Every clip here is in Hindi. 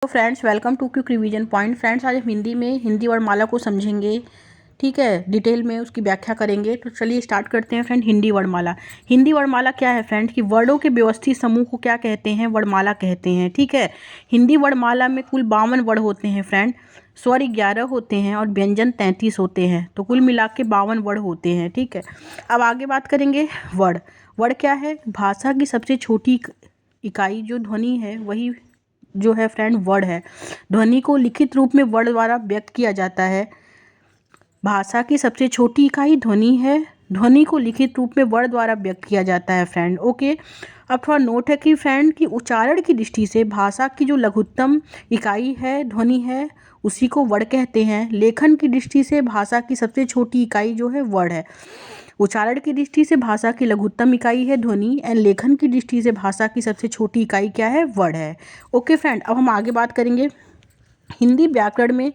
Friends, welcome to quick revision point. Friends, आज हम हिंदी में हिंदी वर्णमाला को समझेंगे, ठीक है, डिटेल में उसकी व्याख्या करेंगे। तो चलिए स्टार्ट करते हैं फ्रेंड। हिंदी वर्णमाला। हिंदी वर्णमाला क्या है फ्रेंड कि वर्डों के व्यवस्थित समूह को क्या कहते हैं? वर्णमाला कहते हैं, ठीक है। हिंदी वर्णमाला में कुल 52 वर्ड होते हैं फ्रेंड। स्वर 11 होते हैं और व्यंजन 33 होते हैं। तो कुल मिला के 52 वर्ड होते हैं, ठीक है। अब आगे बात करेंगे वर्ड। वर्ड क्या है? भाषा की सबसे छोटी इकाई जो ध्वनि है वही जो है फ्रेंड वर्ड है। ध्वनि को लिखित रूप में वर्ड द्वारा व्यक्त किया जाता है। भाषा की सबसे छोटी इकाई ध्वनि है। ध्वनि को लिखित रूप में वर्ड द्वारा व्यक्त किया जाता है फ्रेंड। ओके, अब थोड़ा नोट है कि फ्रेंड की उच्चारण की दृष्टि से भाषा की जो लघुत्तम इकाई है ध्वनि है उसी को वर्ड कहते हैं। लेखन की दृष्टि से भाषा की सबसे छोटी इकाई जो है वर्ड है। उच्चारण की दृष्टि से भाषा की लघुत्तम इकाई है ध्वनि एंड लेखन की दृष्टि से भाषा की सबसे छोटी इकाई क्या है? वर्ड है। ओके फ्रेंड, अब हम आगे बात करेंगे। हिंदी व्याकरण में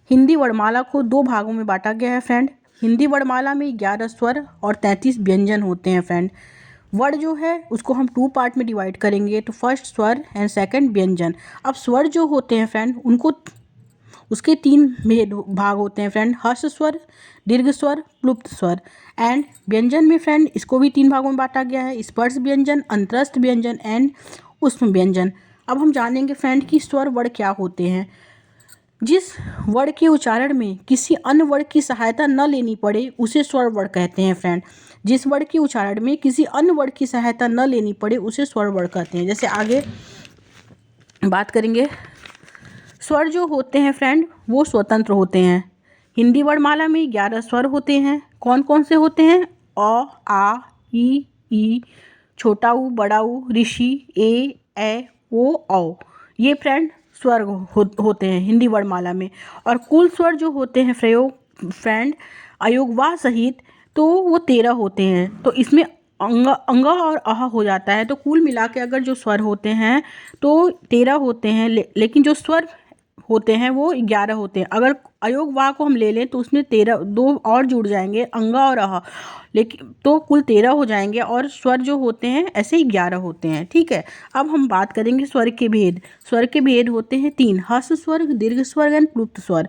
हिंदी वर्णमाला को 2 भागों में बांटा गया है फ्रेंड। हिंदी वर्णमाला में 11 स्वर और 33 व्यंजन होते हैं फ्रेंड। वर्ड जो है उसको हम 2 पार्ट में डिवाइड करेंगे, तो फर्स्ट स्वर एंड सेकंड व्यंजन। अब स्वर जो होते हैं फ्रेंड उनको उसके 3 भाग होते हैं फ्रेंड। हर्ष स्वर, दीर्घ स्वर, प्लुप्त स्वर। एंड व्यंजन में फ्रेंड इसको भी 3 भागों में बांटा गया है। स्पर्श व्यंजन, अंतरस्थ व्यंजन एंड उष्म व्यंजन। अब हम जानेंगे फ्रेंड कि स्वर वर्ड क्या होते हैं। जिस वर्ड के उच्चारण में किसी अन्य वर्ड की सहायता न लेनी पड़े उसे स्वर वर्ड कहते हैं फ्रेंड। जिस वर्ड के उच्चारण में किसी अन्य वर्ड की सहायता न लेनी पड़े उसे स्वर वर्ड कहते हैं। जैसे आगे बात करेंगे, स्वर जो होते हैं फ्रेंड वो स्वतंत्र होते हैं। हिंदी वर्णमाला में 11 स्वर होते हैं। कौन कौन से होते हैं? अ, आ, ई, छोटा ऊ, बड़ा ऊ, ऋषि, ए, ओ, औ। ये फ्रेंड स्वर होते हैं हिंदी वर्णमाला में। और कुल स्वर जो होते हैं फ्रेंड अयोगवा सहित तो वो 13 होते हैं। तो इसमें अंगा और अह हो जाता है। तो कुल मिला के अगर जो स्वर होते हैं तो 13 होते हैं, लेकिन जो स्वर होते हैं वो 11 होते हैं। अगर अयोग वाह को हम ले लें तो उसमें 13 2 और जुड़ जाएंगे, अंगा और अह, लेकिन तो कुल 13 हो जाएंगे और स्वर जो होते हैं ऐसे ही 11 होते हैं, ठीक है। अब हम बात करेंगे स्वर के भेद। स्वर के भेद होते हैं 3, हर्ष स्वर, दीर्घ स्वर एंड प्लुप्त स्वर।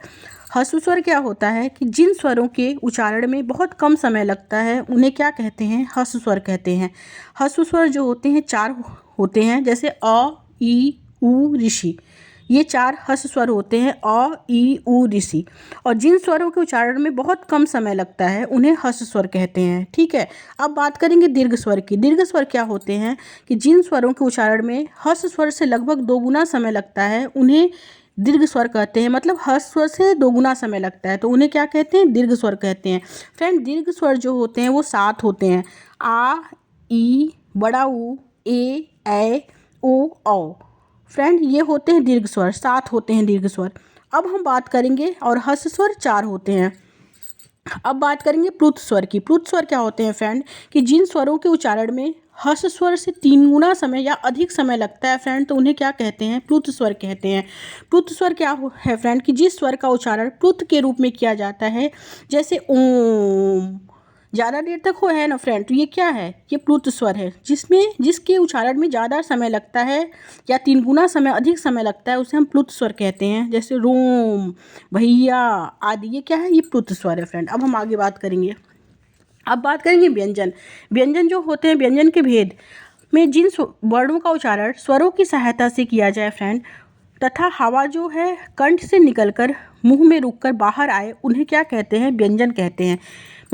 हर्ष स्वर क्या होता है कि जिन स्वरों के उच्चारण में बहुत कम समय लगता है उन्हें क्या कहते हैं? हर्ष स्वर कहते हैं। हर्ष स्वर जो होते हैं 4 होते हैं, जैसे अ, ई, उ, ऋषि। ये 4 हर्ष स्वर होते हैं, अ, ई, उ, ऋषि। और जिन स्वरों के उच्चारण में बहुत कम समय लगता है उन्हें हर्ष स्वर कहते हैं, ठीक है। अब बात करेंगे दीर्घ स्वर की। दीर्घ स्वर क्या होते हैं कि जिन स्वरों के उच्चारण में हर्ष स्वर से लगभग 2 गुना समय लगता है उन्हें दीर्घ स्वर कहते हैं। मतलब हर्ष स्वर से 2 गुना समय लगता है तो उन्हें क्या कहते हैं? दीर्घ स्वर कहते हैं। फ्रेंड, दीर्घ स्वर जो होते हैं वो 7 होते हैं। आ, ई, बड़ा ऊ, ए, ओ, औ। फ्रेंड ये होते हैं दीर्घ स्वर, 7 होते हैं दीर्घ स्वर। अब हम बात करेंगे और हर्ष स्वर 4 होते हैं। अब बात करेंगे प्लुत स्वर की। प्लुत स्वर क्या होते हैं फ्रेंड कि जिन स्वरों के उच्चारण में हर्ष स्वर से 3 गुना समय या अधिक समय लगता है फ्रेंड तो उन्हें क्या कहते हैं? प्लुत स्वर कहते हैं। प्लुत स्वर क्या है फ्रेंड कि जिस स्वर का उच्चारण प्लुत के रूप में किया जाता है, जैसे ओम, ज़्यादा देर तक हो है ना फ्रेंड, तो ये क्या है? ये प्लुत स्वर है। जिसके उच्चारण में ज़्यादा समय लगता है या 3 गुना समय अधिक समय लगता है उसे हम प्लुत स्वर कहते हैं। जैसे रोम, भैया आदि, ये क्या है? ये प्लुत स्वर है फ्रेंड। अब हम आगे बात करेंगे। अब बात करेंगे व्यंजन। व्यंजन जो होते हैं, व्यंजन के भेद में जिन वर्णों का उच्चारण स्वरों की सहायता से किया जाए फ्रेंड तथा हवा जो है कंठ से निकलकर मुंह में रुककर बाहर आए उन्हें क्या कहते हैं? व्यंजन कहते हैं।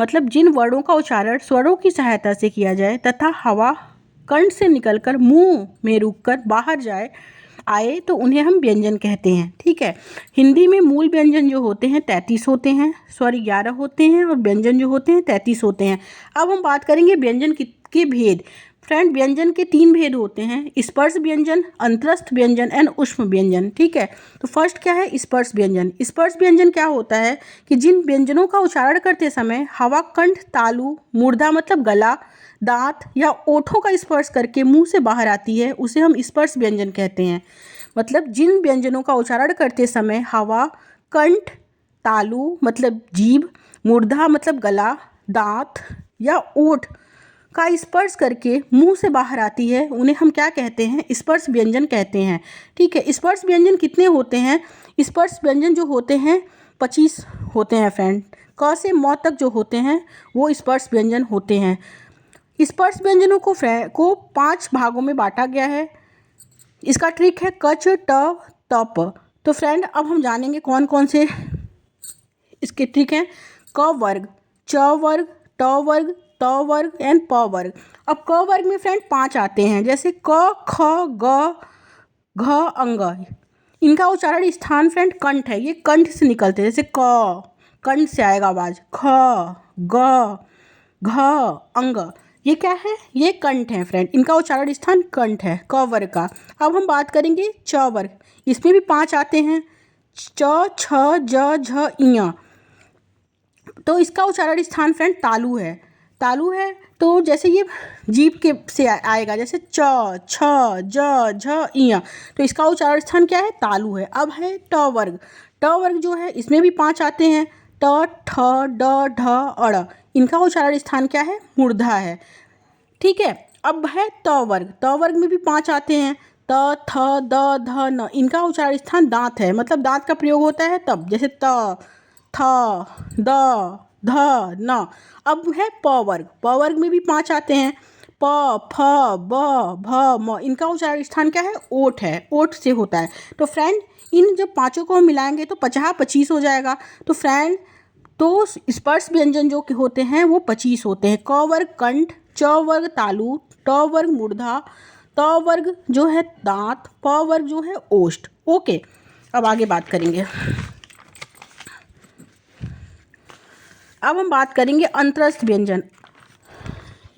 मतलब जिन वर्णों का उच्चारण स्वरों की सहायता से किया जाए तथा हवा कंठ से निकलकर मुंह में रुककर बाहर आए तो उन्हें हम व्यंजन कहते हैं, ठीक है। हिंदी में मूल व्यंजन जो होते हैं 33 होते हैं, स्वर 11 होते हैं और व्यंजन जो होते हैं 33 होते हैं। अब हम बात करेंगे व्यंजन के भेद। फ्रेंड, व्यंजन के 3 भेद होते हैं, स्पर्श व्यंजन, अंतरस्थ व्यंजन एंड उष्म व्यंजन, ठीक है। तो फर्स्ट क्या है? स्पर्श व्यंजन। स्पर्श व्यंजन क्या होता है कि जिन व्यंजनों का उच्चारण करते समय हवा कंठ, तालु, मूर्धा मतलब गला, दांत या ओठों का स्पर्श करके मुंह से बाहर आती है उसे हम स्पर्श व्यंजन कहते हैं। मतलब जिन व्यंजनों का उच्चारण करते समय हवा कंठ, तालु मतलब जीभ, मूर्धा मतलब गला, दांत या ओठ का स्पर्श करके मुंह से बाहर आती है उन्हें हम क्या कहते हैं? स्पर्श व्यंजन कहते हैं। ठीक है, स्पर्श व्यंजन कितने होते हैं? स्पर्श व्यंजन जो होते हैं 25 होते हैं फ्रेंड। क से म तक जो होते हैं वो स्पर्श व्यंजन होते हैं। स्पर्श व्यंजनों को 5 भागों में बांटा गया है। इसका ट्रिक है कच ट तप। तो फ्रेंड अब हम जानेंगे कौन कौन से इसके ट्रिक हैं। क वर्ग, च वर्ग, ट वर्ग, त वर्ग एंड प वर्ग। अब क वर्ग में फ्रेंड 5 आते हैं, जैसे क, ख, ग, घ, अंग। इनका उच्चारण स्थान फ्रेंड कंठ है, ये कंठ से निकलते हैं। जैसे क कंठ से आएगा आवाज, ख, ग, घ, अंग, ये क्या है? ये कंठ है फ्रेंड, इनका उच्चारण स्थान कंठ है क वर्ग का। अब हम बात करेंगे च वर्ग, इसमें भी 5 आते हैं, च, छ, ज, झ, इं। तो इसका उच्चारण स्थान फ्रेंड तालु है। तालु है तो जैसे ये जीभ के से आएगा, जैसे च, छ, ज, झ, इं। तो इसका उच्चारण स्थान क्या है? तालु है। अब है ट वर्ग। ट वर्ग जो है इसमें भी 5 आते हैं, ट, ठ, ड, ढ, अड़। इनका उच्चारण स्थान क्या है? मूर्धा है। ठीक है, अब है त वर्ग। त वर्ग में भी 5 आते हैं, त, थ, द, ध, न। इनका उच्चारण स्थान दांत है, मतलब दांत का प्रयोग होता है तब, जैसे त, थ, द, ध, न। अब है प वर्ग। प वर्ग में भी 5 आते हैं, प, फ, ब, भ, म। इनका उच्चारण स्थान क्या है? ओठ है, ओठ से होता है। तो फ्रेंड इन जब पाँचों को हम मिलाएंगे तो 50-25 हो जाएगा। तो फ्रेंड तो स्पर्श व्यंजन जो होते हैं वो 25 होते हैं। क वर्ग कंठ, च वर्ग तालु, ट वर्ग मूर्धा, त वर्ग जो है दांत, प वर्ग जो है ओष्ठ। ओके, अब आगे बात करेंगे। अब हम बात करेंगे अंतरस्थ व्यंजन।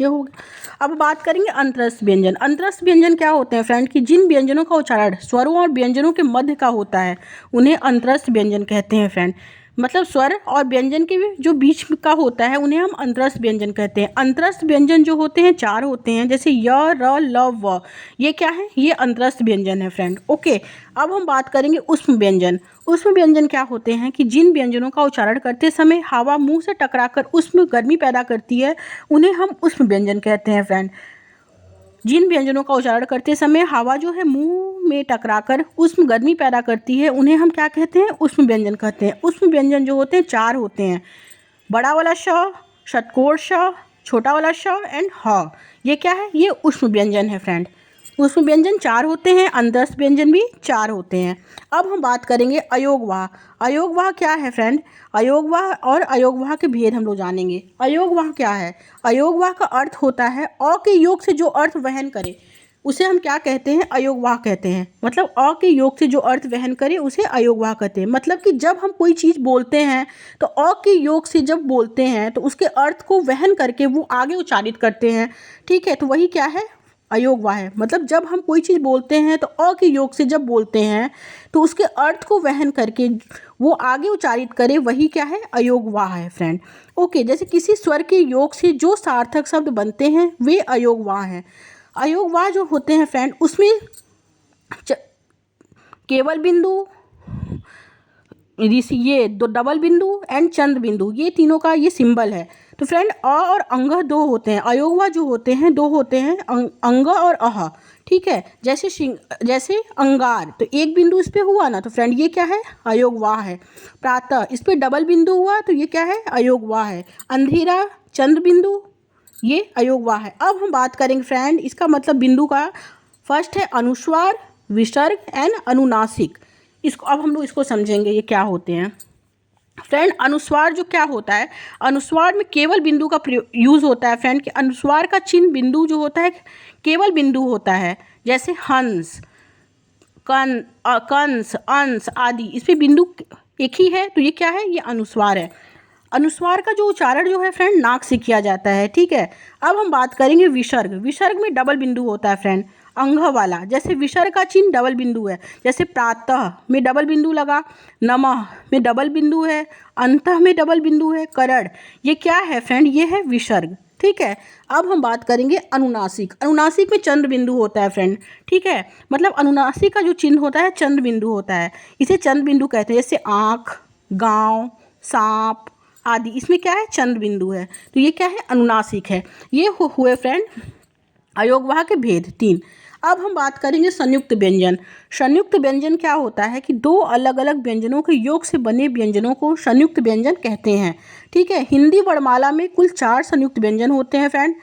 ये हो गया। अब बात करेंगे अंतरस्थ व्यंजन। अंतरस्थ व्यंजन क्या होते हैं फ्रेंड? कि जिन व्यंजनों का उच्चारण स्वरों और व्यंजनों के मध्य का होता है उन्हें अंतरस्थ व्यंजन कहते हैं फ्रेंड। मतलब स्वर और व्यंजन के जो बीच का होता है उन्हें हम अंतरस्थ व्यंजन कहते हैं। अंतरस्थ व्यंजन जो होते हैं 4 होते हैं, जैसे य, र, ल, व। ये क्या है? ये अंतरस्थ व्यंजन है फ्रेंड। ओके, अब हम बात करेंगे ऊष्म व्यंजन। ऊष्म व्यंजन क्या होते हैं? कि जिन व्यंजनों का उच्चारण करते समय हवा मुंह से टकराकर ऊष्म गर्मी पैदा करती है उन्हें हम ऊष्म व्यंजन कहते हैं फ्रेंड। जिन व्यंजनों का उच्चारण करते समय हवा जो है मुंह में टकराकर ऊष्म गर्मी पैदा करती है उन्हें हम क्या कहते हैं? ऊष्म व्यंजन कहते हैं। ऊष्म व्यंजन जो होते हैं 4 होते हैं, बड़ा वाला श, षटकोण श, छोटा वाला श एंड ह। ये क्या है? ये ऊष्म व्यंजन है फ्रेंड। ऊष्म व्यंजन 4 होते हैं, अंतरस्थ व्यंजन भी 4 होते हैं। अब हम बात करेंगे अयोगवाह। अयोगवाह क्या है फ्रेंड? अयोगवाह और अयोगवाह के भेद हम लोग जानेंगे। अयोगवाह क्या है? अयोगवाह का अर्थ होता है अ के योग से जो अर्थ वहन करे उसे हम क्या कहते हैं? अयोगवाह कहते हैं। मतलब अ के योग से जो अर्थ वहन करे उसे अयोगवाह कहते हैं। मतलब कि जब हम कोई चीज़ बोलते हैं तो अ के योग से जब बोलते हैं तो उसके अर्थ को वहन करके वो आगे उच्चारित करते हैं। ठीक है, तो वही क्या है? अयोगवाह है। मतलब जब हम कोई चीज़ बोलते हैं तो अ के योग से जब बोलते हैं तो उसके अर्थ को वहन करके वो आगे उच्चारित करे, वही क्या है? अयोगवाह है फ्रेंड। ओके, जैसे किसी स्वर के योग से जो सार्थक शब्द बनते हैं वे अयोगवाह हैं। अयोगवाह जो होते हैं फ्रेंड उसमें केवल बिंदु, ये दो डबल बिंदु एंड चंद्र बिंदु, ये तीनों का ये सिंबल है। तो फ्रेंड अ और अंग 2 होते हैं। अयोगवाह जो होते हैं 2 होते हैं, अंग और अह। ठीक है, जैसे अंगार, तो एक बिंदु इस पे हुआ ना, तो फ्रेंड ये क्या है? अयोगवाह है। प्रातः, इस पे डबल बिंदु हुआ तो ये क्या है? अयोगवाह है। अंधेरा, चंद्र बिंदु, ये अयोगवाह है। अब हम बात करेंगे फ्रेंड इसका मतलब बिंदु का। फर्स्ट है अनुस्वार, विसर्ग एंड अनुनासिक। इसको अब हम लोग इसको समझेंगे ये क्या होते हैं। फ्रेंड अनुस्वार जो क्या होता है? अनुस्वार में केवल बिंदु का यूज़ होता है फ्रेंड। कि अनुस्वार का चिन्ह बिंदु जो होता है केवल बिंदु होता है, जैसे हंस, कंस, अंश आदि, इस पे बिंदु एक ही है तो ये क्या है? ये अनुस्वार है। अनुस्वार का जो उच्चारण जो है फ्रेंड नाक से किया जाता है। ठीक है, अब हम बात करेंगे विसर्ग। विसर्ग में डबल बिंदु होता है फ्रेंड, अंग वाला। जैसे विसर्ग का चिन्ह डबल बिंदु है, जैसे प्रातः में डबल बिंदु लगा, नमः में डबल बिंदु है, अंतः में डबल बिंदु है, करण, ये क्या है फ्रेंड? ये है विसर्ग। ठीक है, अब हम बात करेंगे अनुनासिक। अनुनासिक में चंद्र बिंदु होता है फ्रेंड। ठीक है, मतलब अनुनासिक का जो चिन्ह होता है चंद्र बिंदु होता है, इसे चंद्र बिंदु कहते हैं। जैसे आँख, गाँव, सांप, आदि। इसमें क्या है, चंद्र बिंदु है, तो ये क्या है, अनुनासिक है। ये हुए फ्रेंड अयोगवाह के भेद 3। अब हम बात करेंगे संयुक्त व्यंजन। संयुक्त व्यंजन क्या होता है कि दो अलग अलग व्यंजनों के योग से बने व्यंजनों को संयुक्त व्यंजन कहते हैं। ठीक है, हिंदी वर्णमाला में कुल 4 संयुक्त व्यंजन होते हैं फ्रेंड।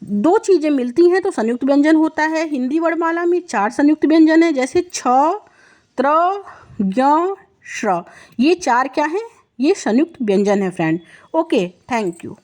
दो चीज़ें मिलती हैं तो संयुक्त व्यंजन होता है। हिंदी वर्णमाला में 4 संयुक्त व्यंजन है, जैसे छ, त्र, ज्ञ, श्र। ये 4 क्या हैं, ये संयुक्त व्यंजन है फ्रेंड। Okay, thank you.